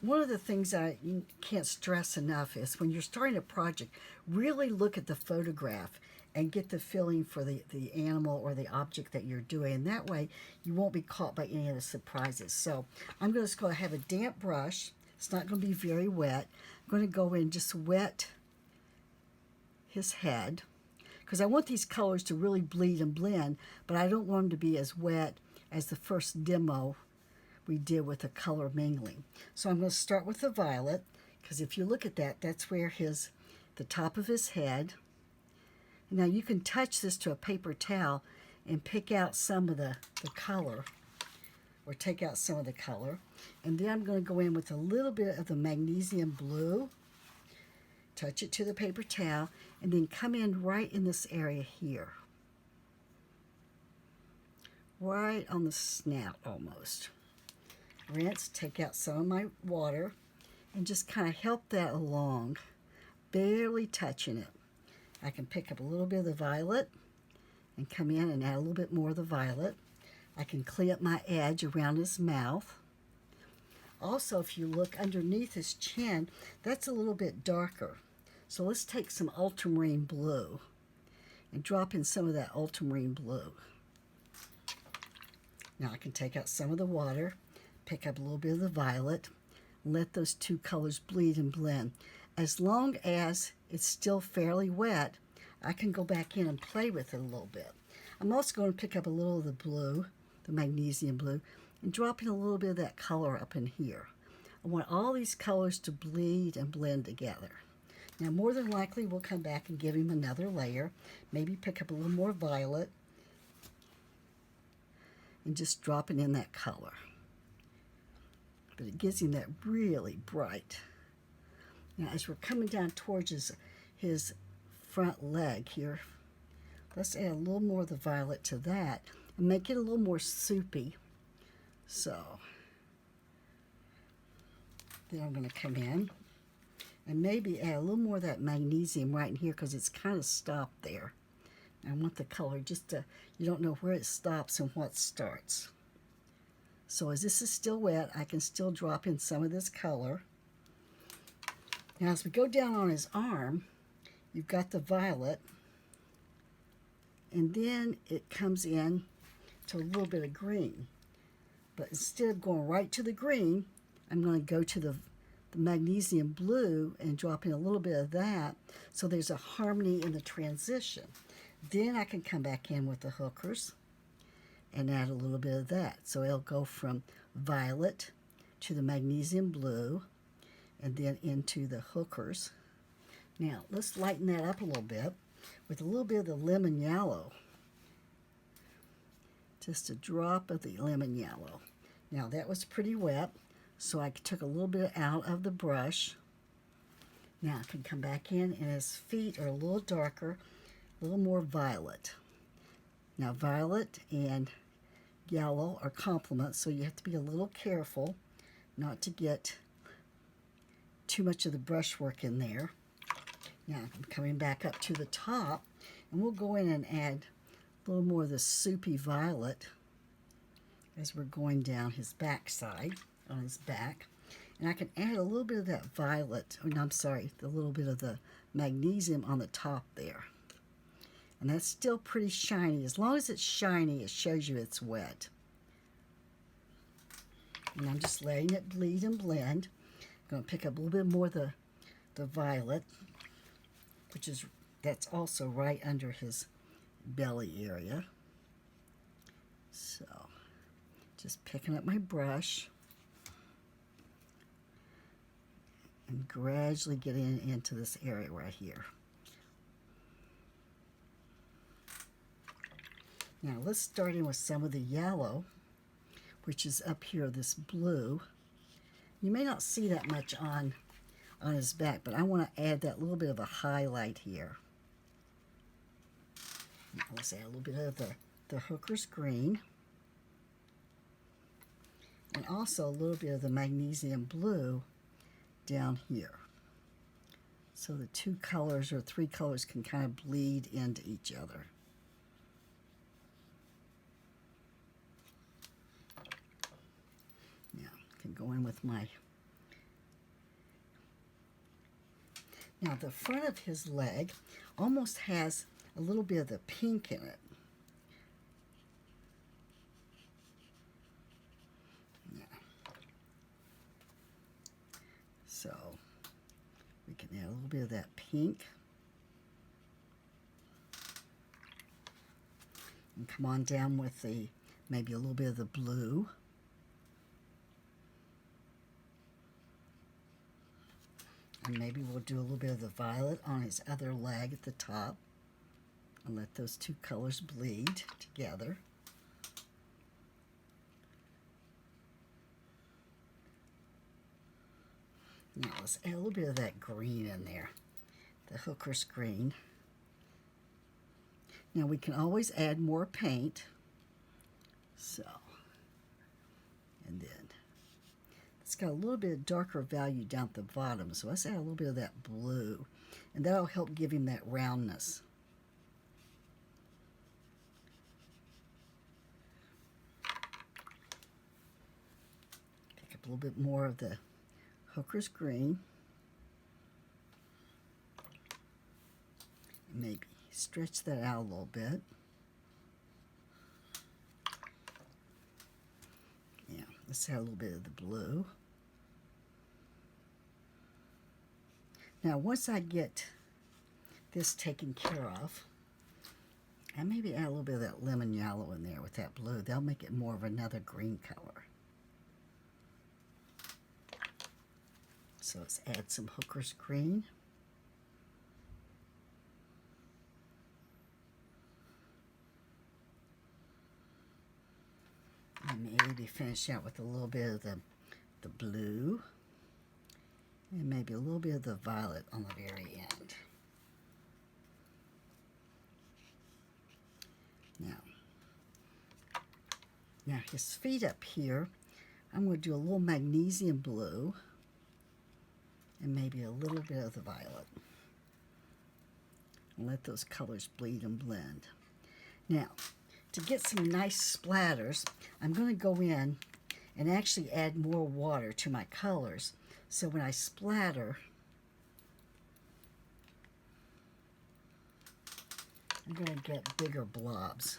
one of the things I can't stress enough is when you're starting a project, really look at the photograph and get the feeling for the animal or the object that you're doing. And that way you won't be caught by any of the surprises. So I'm going to go have a damp brush. It's not going to be very wet. I'm going to go in and just wet his head because I want these colors to really bleed and blend, but I don't want them to be as wet as the first demo we did with the color mingling. So I'm going to start with the violet because if you look at that, that's where the top of his head. Now you can touch this to a paper towel and pick out some of the color or take out some of the color. And then I'm going to go in with a little bit of the magnesium blue, touch it to the paper towel, and then come in right in this area here. Right on the snout almost. Rinse, take out some of my water, and just kind of help that along, barely touching it. I can pick up a little bit of the violet and come in and add a little bit more of the violet. I can clean up my edge around his mouth. Also, if you look underneath his chin, that's a little bit darker. So let's take some ultramarine blue and drop in some of that ultramarine blue. Now I can take out some of the water, pick up a little bit of the violet, and let those two colors bleed and blend. As long as it's still fairly wet, I can go back in and play with it a little bit. I'm also going to pick up a little of the blue, the magnesium blue, and drop in a little bit of that color up in here. I want all these colors to bleed and blend together. Now more than likely we'll come back and give him another layer, maybe pick up a little more violet, and just dropping in that color. But it gives him that really bright. Now as we're coming down towards his front leg here, let's add a little more of the violet to that and make it a little more soupy. So then I'm going to come in and maybe add a little more of that magnesium right in here because it's kind of stopped there. I want the color just to, you don't know where it stops and what starts. So as this is still wet, I can still drop in some of this color. Now as we go down on his arm, you've got the violet, and then it comes in to a little bit of green. But instead of going right to the green, I'm going to go to the magnesium blue and drop in a little bit of that so there's a harmony in the transition. Then I can come back in with the hookers and add a little bit of that. So it'll go from violet to the magnesium blue and then into the hookers. Now let's lighten that up a little bit with a little bit of the lemon yellow. Just a drop of the lemon yellow. Now that was pretty wet, so I took a little bit out of the brush. Now I can come back in and his feet are a little darker, a little more violet. Now violet and yellow are complements, so you have to be a little careful not to get too much of the brushwork in there. Now I'm coming back up to the top, and we'll go in and add a little more of the soupy violet as we're going down his back side, on his back. And I can add a little bit of that violet, or no, I'm sorry, the little bit of the magnesium on the top there. And that's still pretty shiny. As long as it's shiny, it shows you it's wet. And I'm just letting it bleed and blend. I'm going to pick up a little bit more of the violet, that's also right under his belly area. So just picking up my brush and gradually getting into this area right here. Now let's start in with some of the yellow, which is up here, this blue. You may not see that much on his back, but I want to add that little bit of a highlight here. Now let's add a little bit of the hooker's green, and also a little bit of the magnesium blue down here. So the two colors or three colors can kind of bleed into each other. Now I can go in with my Now the front of his leg almost has a little bit of the pink in it. Yeah. So we can add a little bit of that pink. And come on down with the, maybe a little bit of the blue. And maybe we'll do a little bit of the violet on his other leg at the top. And let those two colors bleed together. Now let's add a little bit of that green in there, the Hooker's green. Now we can always add more paint. So, and then it's got a little bit of darker value down at the bottom, so let's add a little bit of that blue, and that'll help give him that roundness. Pick up a little bit more of the Hooker's green. Maybe stretch that out a little bit. Yeah, let's add a little bit of the blue. Now, once I get this taken care of, and maybe add a little bit of that lemon yellow in there with that blue, that'll make it more of another green color. So let's add some Hooker's green. And maybe finish out with a little bit of the blue. And maybe a little bit of the violet on the very end. Now his feet up here, I'm going to do a little magnesium blue and maybe a little bit of the violet. And let those colors bleed and blend. Now, to get some nice splatters, I'm going to go in and actually add more water to my colors. So when I splatter, I'm going to get bigger blobs.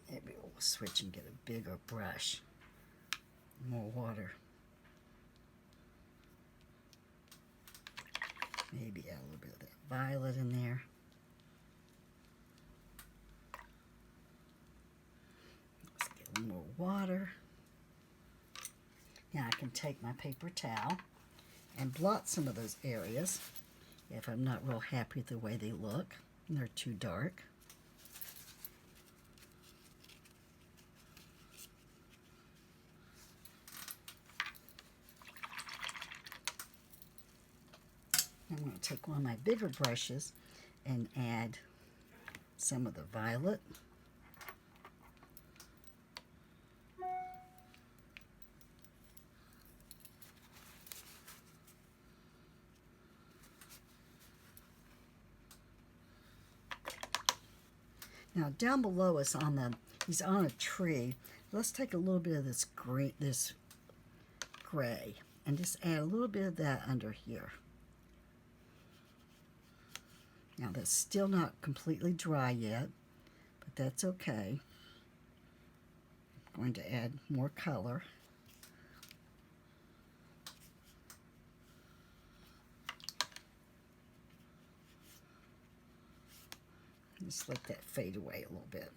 Maybe we'll switch and get a bigger brush. More water. Maybe add a little bit of that violet in there. Let's get a little more water. Now I can take my paper towel and blot some of those areas if I'm not real happy with the way they look and they're too dark. I'm going to take one of my bigger brushes and add some of the violet. Now down below us he's on a tree. Let's take a little bit of this gray and just add a little bit of that under here. Now that's still not completely dry yet, but that's okay. I'm going to add more color. Just let that fade away a little bit.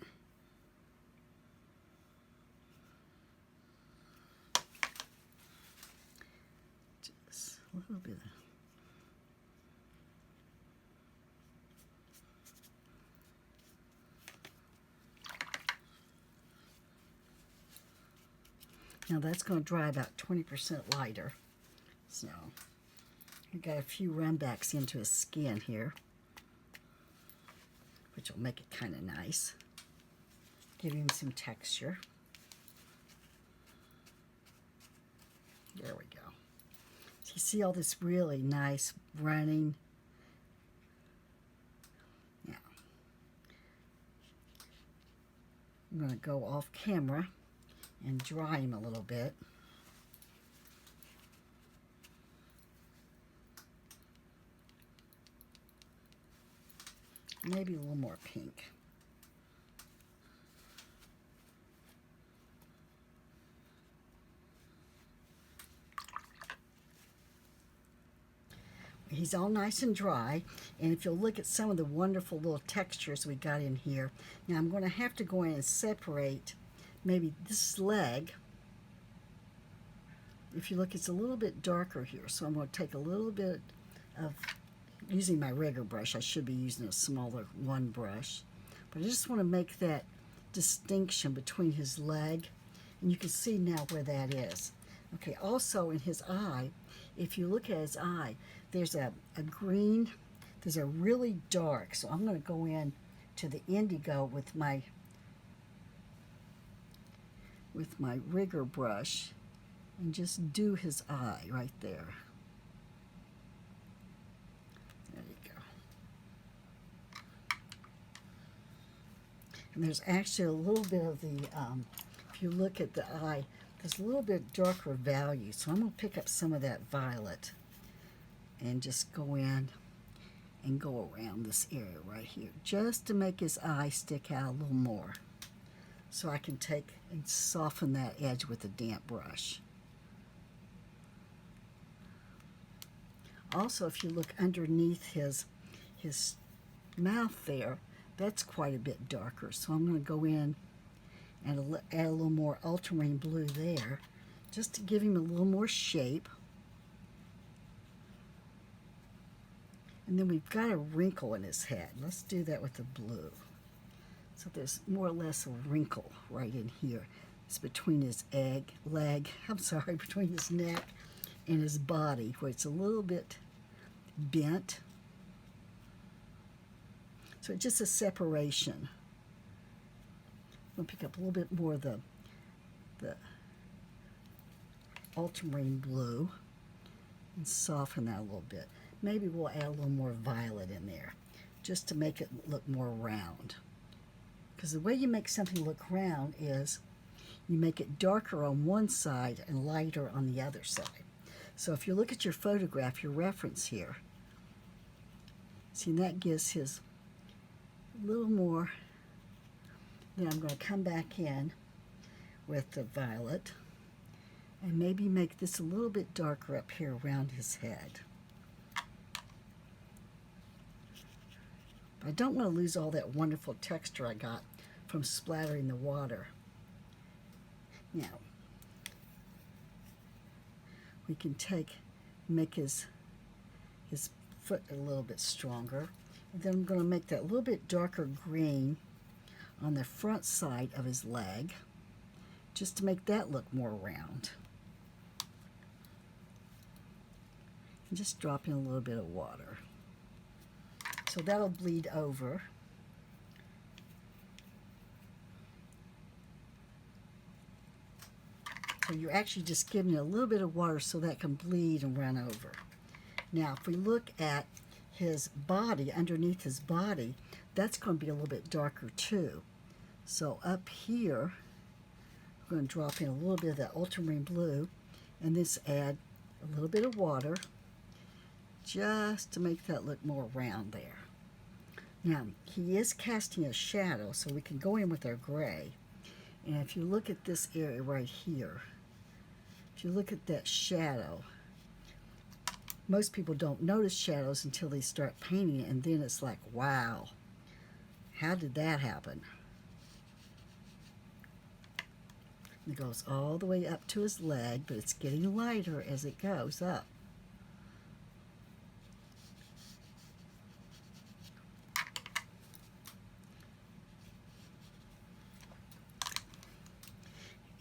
Just a little bit. Now that's going to dry about 20% lighter. So I got a few runbacks into his skin here, which will make it kind of nice. Give him some texture. There we go. So you see all this really nice running. Now, I'm going to go off camera and dry him a little bit. Maybe a little more pink. He's all nice and dry, and if you'll look at some of the wonderful little textures we got in here. Now I'm going to have to go in and separate maybe this leg. If you look, it's a little bit darker here, so I'm going to take a little bit of, using my regular brush, I should be using a smaller one brush, but I just want to make that distinction between his leg, and you can see now where that is. Okay, also in his eye, if you look at his eye, there's a green, there's a really dark, so I'm going to go in to the indigo with my rigger brush and just do his eye right there. There you go. And there's actually a little bit of the, if you look at the eye, there's a little bit darker value, so I'm going to pick up some of that violet and just go in and go around this area right here, just to make his eye stick out a little more, so I can take and soften that edge with a damp brush. Also, if you look underneath his mouth there, that's quite a bit darker, so I'm going to go in and add a little more ultramarine blue there, just to give him a little more shape. And then we've got a wrinkle in his head. Let's do that with the blue. So there's more or less a wrinkle right in here. It's between his between his neck and his body, where it's a little bit bent. So it's just a separation. I'm going to pick up a little bit more of the ultramarine blue and soften that a little bit. Maybe we'll add a little more violet in there just to make it look more round. Because the way you make something look round is you make it darker on one side and lighter on the other side. So if you look at your photograph, your reference here, see, that gives his a little more. Then I'm going to come back in with the violet and maybe make this a little bit darker up here around his head. I don't want to lose all that wonderful texture I got from splattering the water. Now, we can make his foot a little bit stronger. And then I'm going to make that a little bit darker green on the front side of his leg, just to make that look more round. And just drop in a little bit of water. So that'll bleed over. So you're actually just giving it a little bit of water so that can bleed and run over. Now, if we look at his body, underneath his body, that's going to be a little bit darker too. So up here, I'm going to drop in a little bit of that ultramarine blue, and this add a little bit of water just to make that look more round there. Now, he is casting a shadow, so we can go in with our gray. And if you look at this area right here, if you look at that shadow, most people don't notice shadows until they start painting it, and then it's like, wow, how did that happen? It goes all the way up to his leg, but it's getting lighter as it goes up.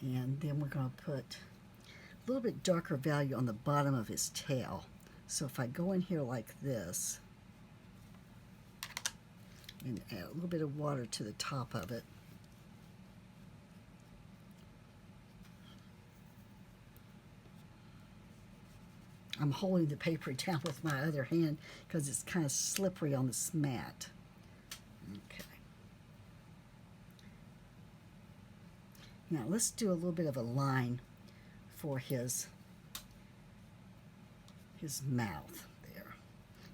And then we're going to put a little bit darker value on the bottom of his tail. So if I go in here like this and add a little bit of water to the top of it, I'm holding the paper down with my other hand because it's kind of slippery on this mat. Okay. Now let's do a little bit of a line for his mouth there.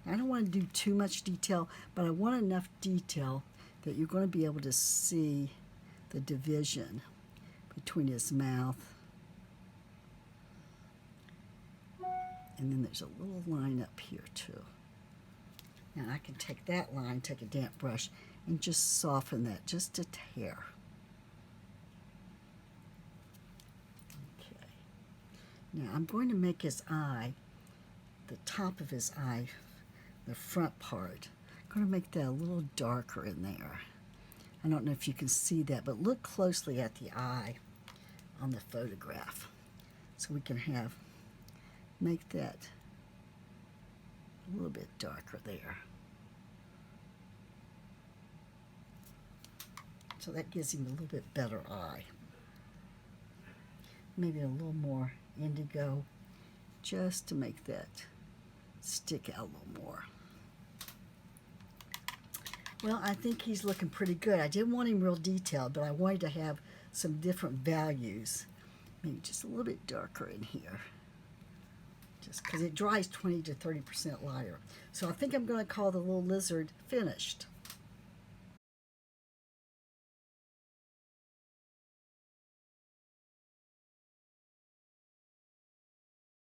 I don't want to do too much detail, but I want enough detail that you're going to be able to see the division between his mouth. And then there's a little line up here too. Now I can take that line, take a damp brush, and just soften that just a hair. Okay. Now I'm going to make his eye, the top of his eye, the front part, I'm going to make that a little darker in there. I don't know if you can see that, but look closely at the eye on the photograph. So we can make that a little bit darker there. So that gives him a little bit better eye. Maybe a little more indigo just to make that stick out a little more. Well, I think he's looking pretty good. I didn't want him real detailed, but I wanted to have some different values. Maybe just a little bit darker in here. Just because it dries 20 to 30% lighter. So I think I'm going to call the little lizard finished.